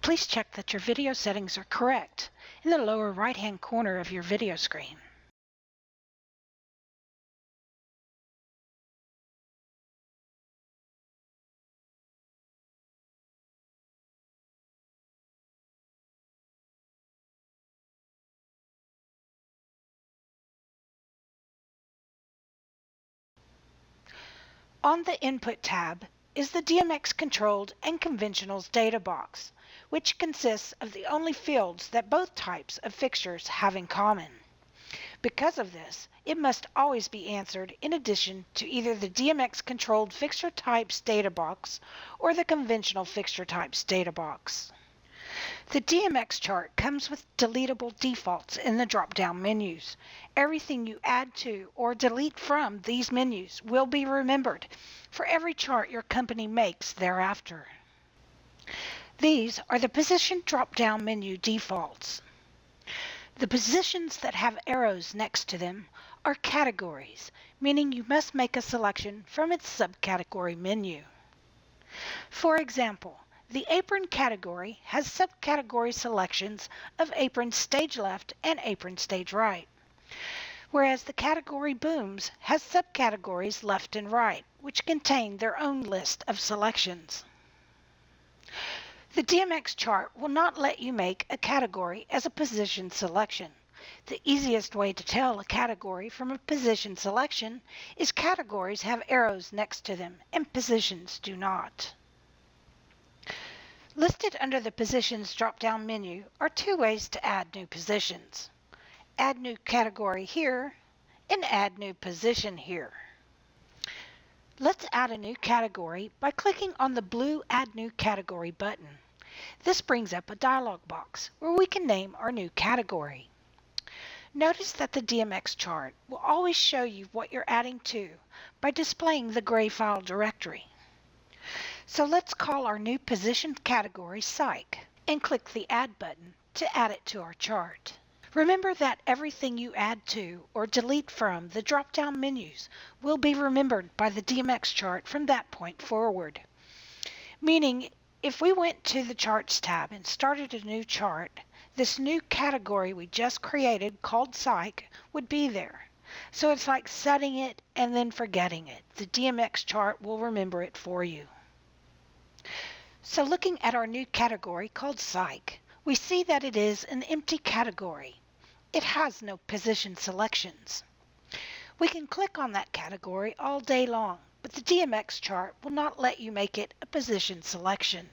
Please check that your video settings are correct in the lower right-hand corner of your video screen. On the Input tab is the DMX Controlled and Conventionals data box, which consists of the only fields that both types of fixtures have in common. Because of this, it must always be answered in addition to either the DMX Controlled Fixture Types data box or the Conventional Fixture Types data box. The DMX chart comes with deletable defaults in the drop-down menus. Everything you add to or delete from these menus will be remembered for every chart your company makes thereafter. These are the position drop-down menu defaults. The positions that have arrows next to them are categories, meaning you must make a selection from its subcategory menu. For example, the apron category has subcategory selections of apron stage left and apron stage right, whereas the category booms has subcategories left and right, which contain their own list of selections. The DMX chart will not let you make a category as a position selection. The easiest way to tell a category from a position selection is categories have arrows next to them and positions do not. Listed under the Positions drop-down menu are two ways to add new positions. Add New Category here and Add New Position here. Let's add a new category by clicking on the blue Add New Category button. This brings up a dialog box where we can name our new category. Notice that the DMX chart will always show you what you're adding to by displaying the gray file directory. So let's call our new position category Psych and click the Add button to add it to our chart. Remember that everything you add to or delete from the drop-down menus will be remembered by the DMX chart from that point forward. Meaning, if we went to the Charts tab and started a new chart, this new category we just created called Psych would be there. So it's like setting it and then forgetting it. The DMX chart will remember it for you. So looking at our new category called Psych, we see that it is an empty category. It has no position selections. We can click on that category all day long, but the DMX chart will not let you make it a position selection.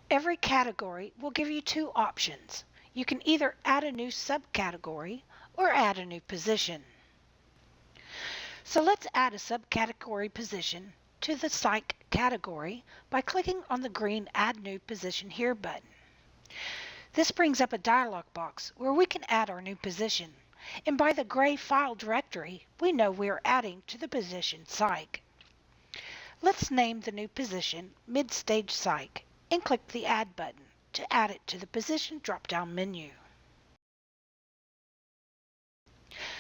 Every category will give you two options. You can either add a new subcategory or add a new position. So let's add a subcategory position to the Psych category by clicking on the green Add New Position Here button. This brings up a dialog box where we can add our new position, and by the gray file directory, we know we are adding to the position Psych. Let's name the new position Mid-Stage Psych and click the Add button to add it to the Position drop-down menu.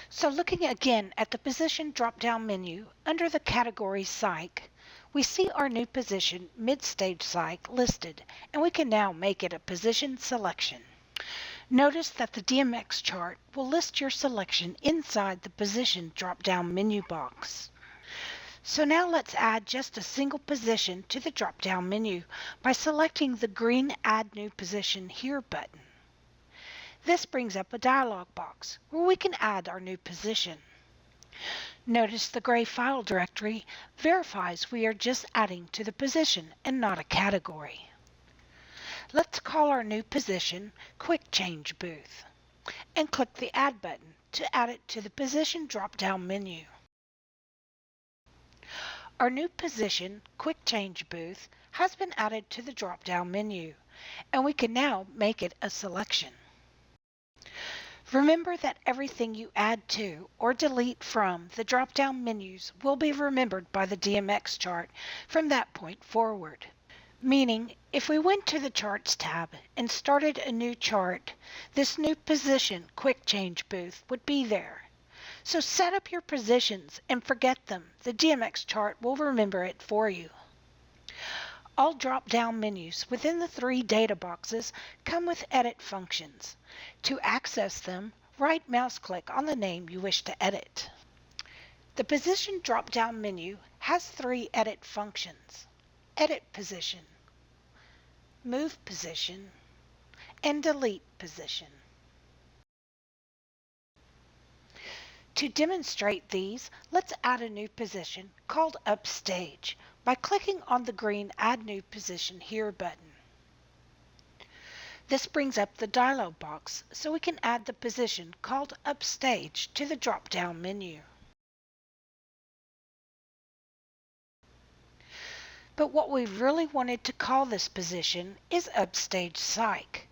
So looking again at the Position drop-down menu under the category Psych, we see our new position Mid-Stage Psych listed, and we can now make it a position selection. Notice that the DMX chart will list your selection inside the Position drop-down menu box. So now let's add just a single position to the drop-down menu by selecting the green Add New Position Here button. This brings up a dialog box where we can add our new position. Notice the gray file directory verifies we are just adding to the position and not a category. Let's call our new position Quick Change Booth and click the Add button to add it to the Position drop-down menu. Our new position Quick Change Booth has been added to the drop-down menu, and we can now make it a selection. Remember that everything you add to or delete from the drop-down menus will be remembered by the DMX chart from that point forward. Meaning, if we went to the Charts tab and started a new chart, this new position Quick Change Booth would be there. So set up your positions and forget them. The DMX chart will remember it for you. All drop-down menus within the three data boxes come with edit functions. To access them, right mouse click on the name you wish to edit. The position drop-down menu has three edit functions: edit position, move position, and delete position. To demonstrate these, let's add a new position called Upstage by clicking on the green Add New Position Here button. This brings up the dialog box so we can add the position called Upstage to the drop-down menu. But what we really wanted to call this position is Upstage Psych.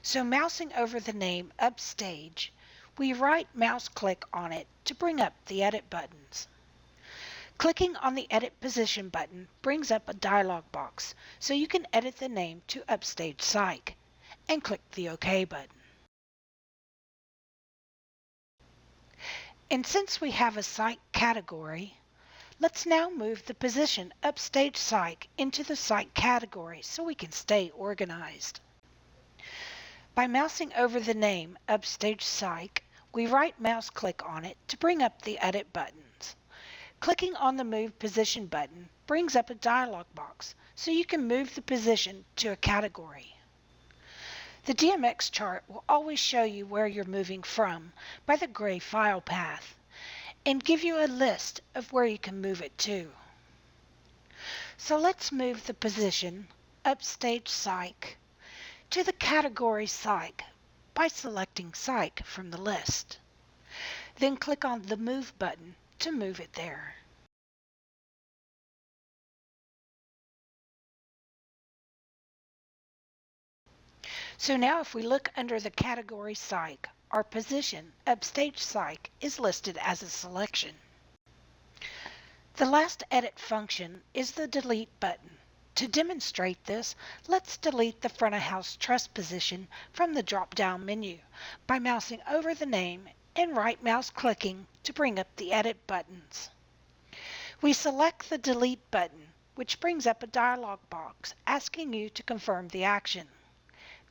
So mousing over the name Upstage, we right mouse click on it to bring up the edit buttons. Clicking on the Edit Position button brings up a dialog box so you can edit the name to Upstage Psych and click the OK button. And since we have a Psych category, let's now move the position Upstage Psych into the Psych category so we can stay organized. By mousing over the name Upstage Psych, we right mouse click on it to bring up the edit buttons. Clicking on the Move Position button brings up a dialog box so you can move the position to a category. The DMX chart will always show you where you're moving from by the gray file path and give you a list of where you can move it to. So let's move the position Upstage Psych to the category Psych by selecting Psych from the list. Then click on the Move button to move it there. So now if we look under the category Psych, our position Upstage Psych is listed as a selection. The last edit function is the Delete button. To demonstrate this, let's delete the front of house truss position from the drop-down menu by mousing over the name and right mouse clicking to bring up the edit buttons. We select the Delete button, which brings up a dialog box asking you to confirm the action.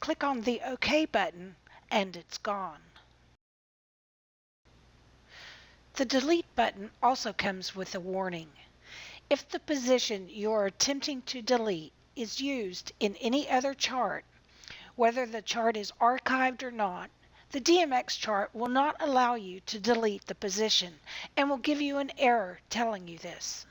Click on the OK button and it's gone. The Delete button also comes with a warning. If the position you are attempting to delete is used in any other chart, whether the chart is archived or not, the DMX chart will not allow you to delete the position and will give you an error telling you this.